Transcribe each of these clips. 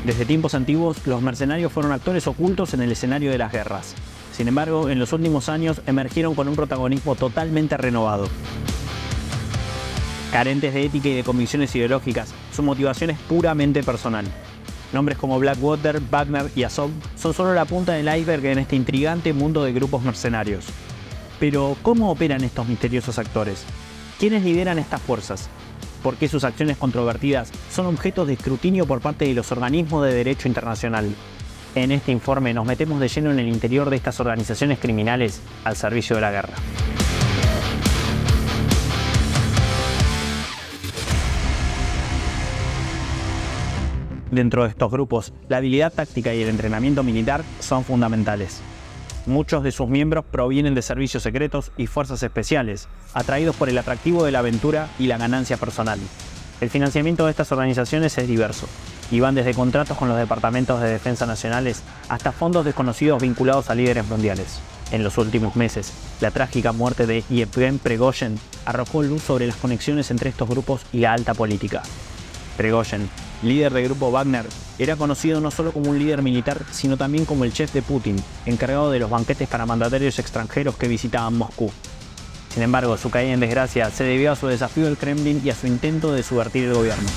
Desde tiempos antiguos, los mercenarios fueron actores ocultos en el escenario de las guerras. Sin embargo, en los últimos años emergieron con un protagonismo totalmente renovado. Carentes de ética y de convicciones ideológicas, su motivación es puramente personal. Nombres como Blackwater, Wagner y Azov son solo la punta del iceberg en este intrigante mundo de grupos mercenarios. Pero, ¿cómo operan estos misteriosos actores? ¿Quiénes lideran estas fuerzas? ¿Por qué sus acciones controvertidas son objetos de escrutinio por parte de los organismos de derecho internacional? En este informe nos metemos de lleno en el interior de estas organizaciones criminales al servicio de la guerra. Dentro de estos grupos, la habilidad táctica y el entrenamiento militar son fundamentales. Muchos de sus miembros provienen de servicios secretos y fuerzas especiales, atraídos por el atractivo de la aventura y la ganancia personal. El financiamiento de estas organizaciones es diverso, y van desde contratos con los departamentos de defensa nacionales hasta fondos desconocidos vinculados a líderes mundiales. En los últimos meses, la trágica muerte de Yevgeny Prigozhin arrojó luz sobre las conexiones entre estos grupos y la alta política. Prigozhin, líder del grupo Wagner, era conocido no solo como un líder militar, sino también como el chef de Putin, encargado de los banquetes para mandatarios extranjeros que visitaban Moscú. Sin embargo, su caída en desgracia se debió a su desafío al Kremlin y a su intento de subvertir el gobierno.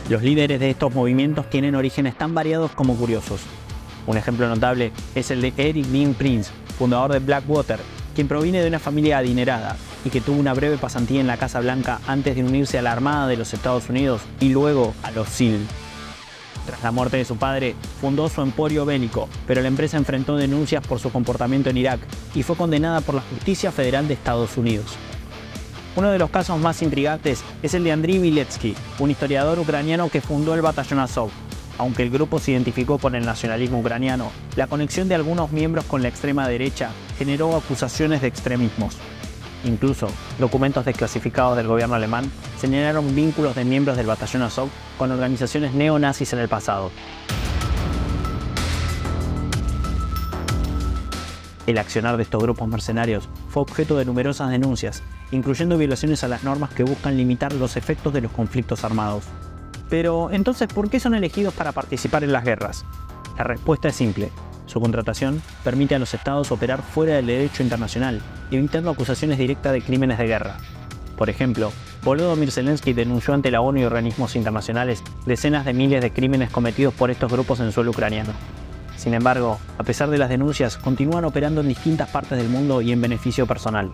Los líderes de estos movimientos tienen orígenes tan variados como curiosos. Un ejemplo notable es el de Eric Dean Prince, fundador de Blackwater, quien proviene de una familia adinerada y que tuvo una breve pasantía en la Casa Blanca antes de unirse a la Armada de los Estados Unidos y luego a los SEAL. Tras la muerte de su padre, fundó su emporio bélico, pero la empresa enfrentó denuncias por su comportamiento en Irak y fue condenada por la Justicia Federal de Estados Unidos. Uno de los casos más intrigantes es el de Andriy Viletsky, un historiador ucraniano que fundó el batallón Azov. Aunque el grupo se identificó con el nacionalismo ucraniano, la conexión de algunos miembros con la extrema derecha generó acusaciones de extremismos. Incluso, documentos desclasificados del gobierno alemán señalaron vínculos de miembros del batallón Azov con organizaciones neonazis en el pasado. El accionar de estos grupos mercenarios fue objeto de numerosas denuncias, incluyendo violaciones a las normas que buscan limitar los efectos de los conflictos armados. Pero, entonces, ¿por qué son elegidos para participar en las guerras? La respuesta es simple. Su contratación permite a los estados operar fuera del derecho internacional, evitando acusaciones directas de crímenes de guerra. Por ejemplo, Volodymyr Zelensky denunció ante la ONU y organismos internacionales decenas de miles de crímenes cometidos por estos grupos en suelo ucraniano. Sin embargo, a pesar de las denuncias, continúan operando en distintas partes del mundo y en beneficio personal.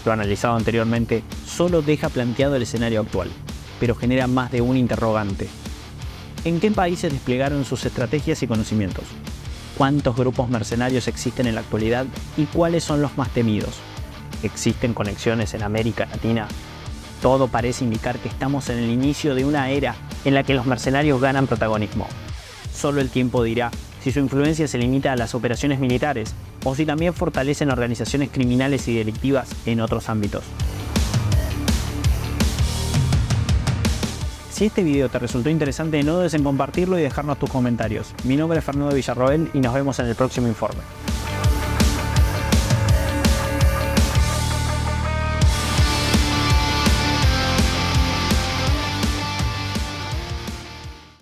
Lo analizado anteriormente solo deja planteado el escenario actual, pero genera más de un interrogante. ¿En qué países desplegaron sus estrategias y conocimientos? ¿Cuántos grupos mercenarios existen en la actualidad y cuáles son los más temidos? ¿Existen conexiones en América Latina? Todo parece indicar que estamos en el inicio de una era en la que los mercenarios ganan protagonismo. Solo el tiempo dirá si su influencia se limita a las operaciones militares o si también fortalecen organizaciones criminales y delictivas en otros ámbitos. Si este video te resultó interesante, no dudes en compartirlo y dejarnos tus comentarios. Mi nombre es Fernando Villarroel y nos vemos en el próximo informe.